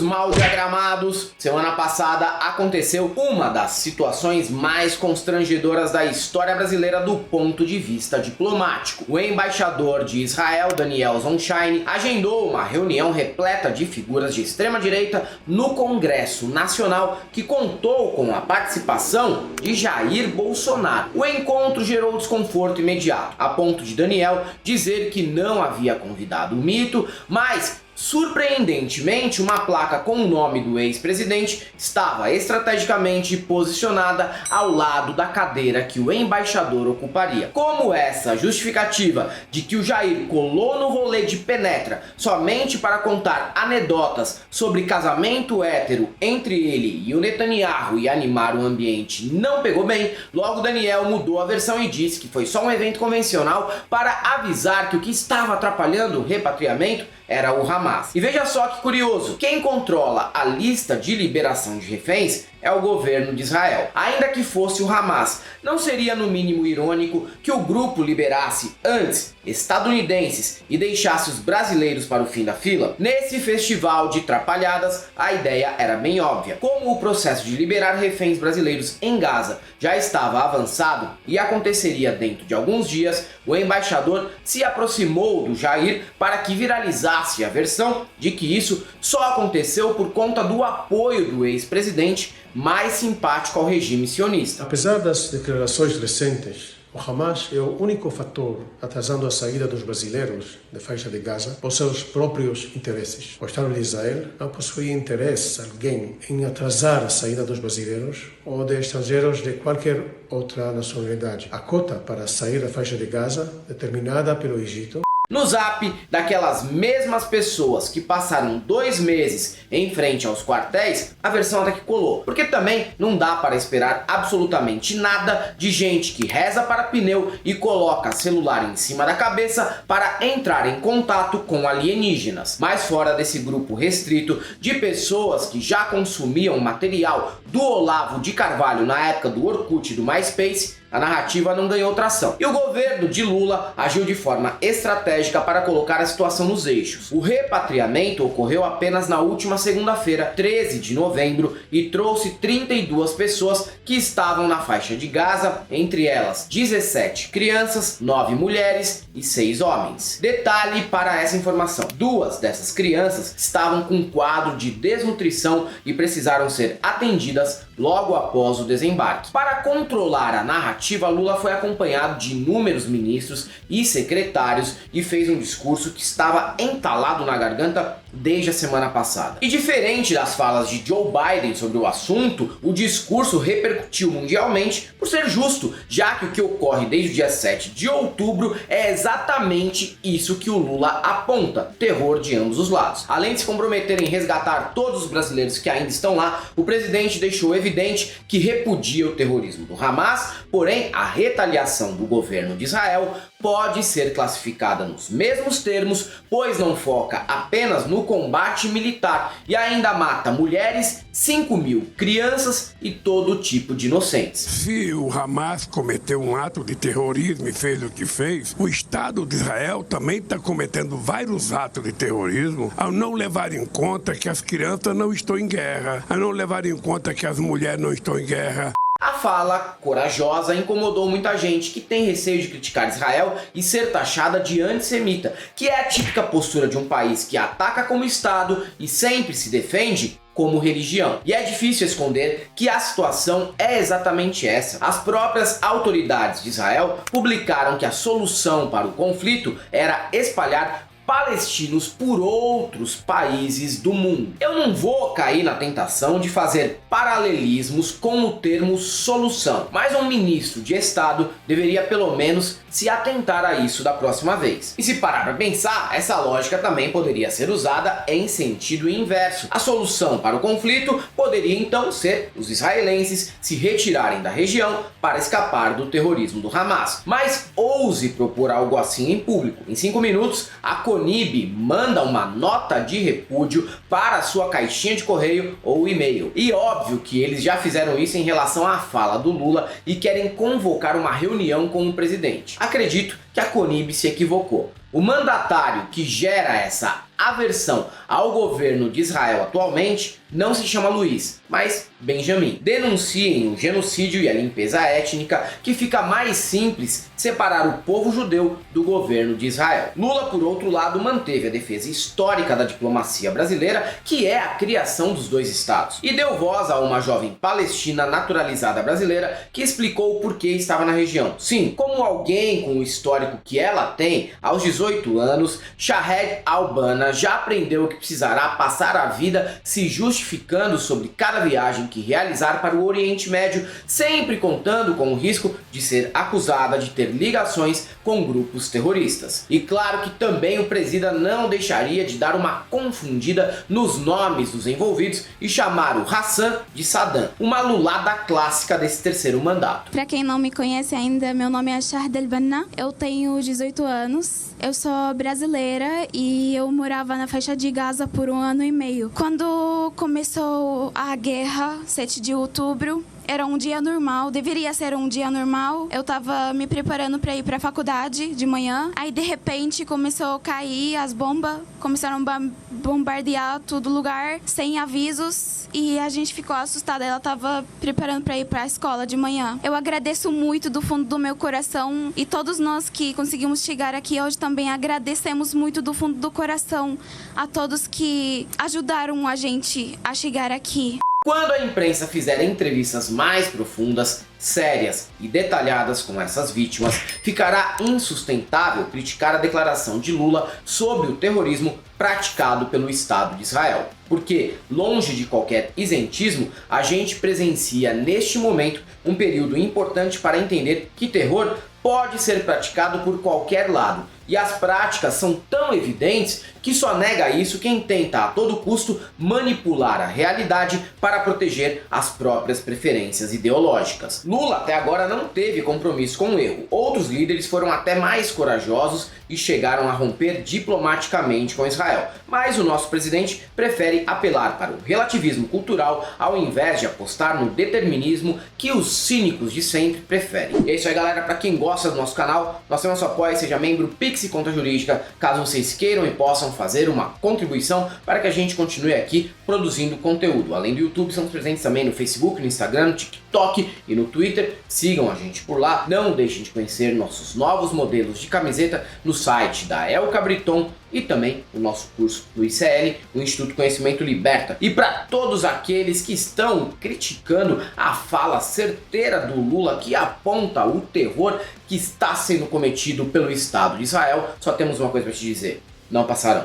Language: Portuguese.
mal diagramados, semana passada aconteceu uma das situações mais constrangedoras da história brasileira do ponto de vista diplomático. O embaixador de Israel, Daniel Zonshine, agendou uma reunião repleta de figuras de extrema-direita no Congresso Nacional, que contou com a participação de Jair Bolsonaro. O encontro gerou desconforto imediato, a ponto de Daniel dizer que não havia convidado o mito, mas surpreendentemente, uma placa com o nome do ex-presidente estava estrategicamente posicionada ao lado da cadeira que o embaixador ocuparia. Como essa justificativa de que o Jair colou no rolê de penetra somente para contar anedotas sobre casamento hétero entre ele e o Netanyahu e animar o ambiente não pegou bem, logo Daniel mudou a versão e disse que foi só um evento convencional para avisar que o que estava atrapalhando o repatriamento era o Hamas. E veja só que curioso, quem controla a lista de liberação de reféns é o governo de Israel. Ainda que fosse o Hamas, não seria no mínimo irônico que o grupo liberasse antes estadunidenses e deixasse os brasileiros para o fim da fila? Nesse festival de trapalhadas, a ideia era bem óbvia. Como o processo de liberar reféns brasileiros em Gaza já estava avançado e aconteceria dentro de alguns dias, o embaixador se aproximou do Jair para que viralizasse a versão de que isso só aconteceu por conta do apoio do ex-presidente mais simpático ao regime sionista. Apesar das declarações recentes, o Hamas é o único fator atrasando a saída dos brasileiros da faixa de Gaza por seus próprios interesses. O Estado de Israel não possui interesse alguém em atrasar a saída dos brasileiros ou de estrangeiros de qualquer outra nacionalidade. A cota para sair da faixa de Gaza, determinada pelo Egito, no zap daquelas mesmas pessoas que passaram 2 meses em frente aos quartéis, a versão até que colou. Porque também não dá para esperar absolutamente nada de gente que reza para pneu e coloca celular em cima da cabeça para entrar em contato com alienígenas. Mas fora desse grupo restrito de pessoas que já consumiam material do Olavo de Carvalho na época do Orkut e do MySpace, a narrativa não ganhou tração. E o governo de Lula agiu de forma estratégica para colocar a situação nos eixos. O repatriamento ocorreu apenas na última segunda-feira, 13 de novembro, e trouxe 32 pessoas que estavam na faixa de Gaza, entre elas 17 crianças, 9 mulheres e 6 homens. Detalhe para essa informação: 2 dessas crianças estavam com quadro de desnutrição e precisaram ser atendidas logo após o desembarque. Para controlar a narrativa, Lula foi acompanhado de inúmeros ministros e secretários e fez um discurso que estava entalado na garganta desde a semana passada. E diferente das falas de Joe Biden sobre o assunto, o discurso repercutiu mundialmente por ser justo, já que o que ocorre desde o dia 7 de outubro é exatamente isso que o Lula aponta: terror de ambos os lados. Além de se comprometer em resgatar todos os brasileiros que ainda estão lá, o presidente deixou evidente que repudia o terrorismo do Hamas, porém a retaliação do governo de Israel pode ser classificada nos mesmos termos, pois não foca apenas no combate militar e ainda mata mulheres, 5.000 crianças e todo tipo de inocentes. Se o Hamas cometeu um ato de terrorismo e fez o que fez, o Estado de Israel também está cometendo vários atos de terrorismo ao não levar em conta que as crianças não estão em guerra, a não levar em conta que as mulheres não estão em guerra. A fala corajosa incomodou muita gente que tem receio de criticar Israel e ser taxada de antissemita, que é a típica postura de um país que ataca como Estado e sempre se defende como religião. E é difícil esconder que a situação é exatamente essa. As próprias autoridades de Israel publicaram que a solução para o conflito era espalhar palestinos por outros países do mundo. Eu não vou cair na tentação de fazer paralelismos com o termo solução, mas um ministro de Estado deveria pelo menos se atentar a isso da próxima vez. E se parar para pensar, essa lógica também poderia ser usada em sentido inverso. A solução para o conflito poderia então ser os israelenses se retirarem da região para escapar do terrorismo do Hamas. Mas ouse propor algo assim em público. Em 5 minutos, a CONIB manda uma nota de repúdio para sua caixinha de correio ou e-mail. E óbvio que eles já fizeram isso em relação à fala do Lula e querem convocar uma reunião com o presidente. Acredito que a CONIB se equivocou. O mandatário que gera essa aversão ao governo de Israel atualmente não se chama Luiz, mas Benjamin. Denunciem o genocídio e a limpeza étnica, que fica mais simples separar o povo judeu do governo de Israel. Lula, por outro lado, manteve a defesa histórica da diplomacia brasileira, que é a criação dos dois estados, e deu voz a uma jovem palestina naturalizada brasileira que explicou o porquê estava na região. Sim, como alguém com o histórico que ela tem, aos 18 anos, Shahed Al-Banna já aprendeu que precisará passar a vida se justificando sobre cada viagem que realizar para o Oriente Médio, sempre contando com o risco de ser acusada de ter ligações com grupos terroristas. E claro que também o presida não deixaria de dar uma confundida nos nomes dos envolvidos e chamar o Hassan de Saddam, uma lulada clássica desse terceiro mandato. Para quem não me conhece ainda, meu nome é Shahed Al-Banna, eu tenho 18 anos, eu sou brasileira e eu morava na faixa de Gaza por 1 ano e meio. Quando começou a guerra, 7 de outubro, era um dia normal, deveria ser um dia normal. Eu tava me preparando para ir para a faculdade de manhã. Aí, de repente, começou a cair as bombas, começaram a bombardear todo lugar, sem avisos. E a gente ficou assustada. Ela tava preparando para ir para a escola de manhã. Eu agradeço muito do fundo do meu coração. E todos nós que conseguimos chegar aqui hoje também agradecemos muito do fundo do coração a todos que ajudaram a gente a chegar aqui. Quando a imprensa fizer entrevistas mais profundas, sérias e detalhadas com essas vítimas, ficará insustentável criticar a declaração de Lula sobre o terrorismo praticado pelo Estado de Israel. Porque, longe de qualquer isentismo, a gente presencia neste momento um período importante para entender que terror pode ser praticado por qualquer lado. E as práticas são tão evidentes que só nega isso quem tenta a todo custo manipular a realidade para proteger as próprias preferências ideológicas. Lula até agora não teve compromisso com o erro. Outros líderes foram até mais corajosos e chegaram a romper diplomaticamente com Israel. Mas o nosso presidente prefere apelar para o relativismo cultural ao invés de apostar no determinismo que os cínicos de sempre preferem. E é isso aí, galera. Para quem gosta do nosso canal, nós temos nosso apoio, seja membro Pix e Conta Jurídica, caso vocês queiram e possam fazer uma contribuição para que a gente continue aqui produzindo conteúdo. Além do YouTube, estamos presentes também no Facebook, no Instagram, no TikTok e no Twitter. Sigam a gente por lá. Não deixem de conhecer nossos novos modelos de camiseta no site da El Cabriton e também o nosso curso do ICL, o Instituto Conhecimento Liberta. E para todos aqueles que estão criticando a fala certeira do Lula que aponta o terror que está sendo cometido pelo Estado de Israel, só temos uma coisa para te dizer: não passarão.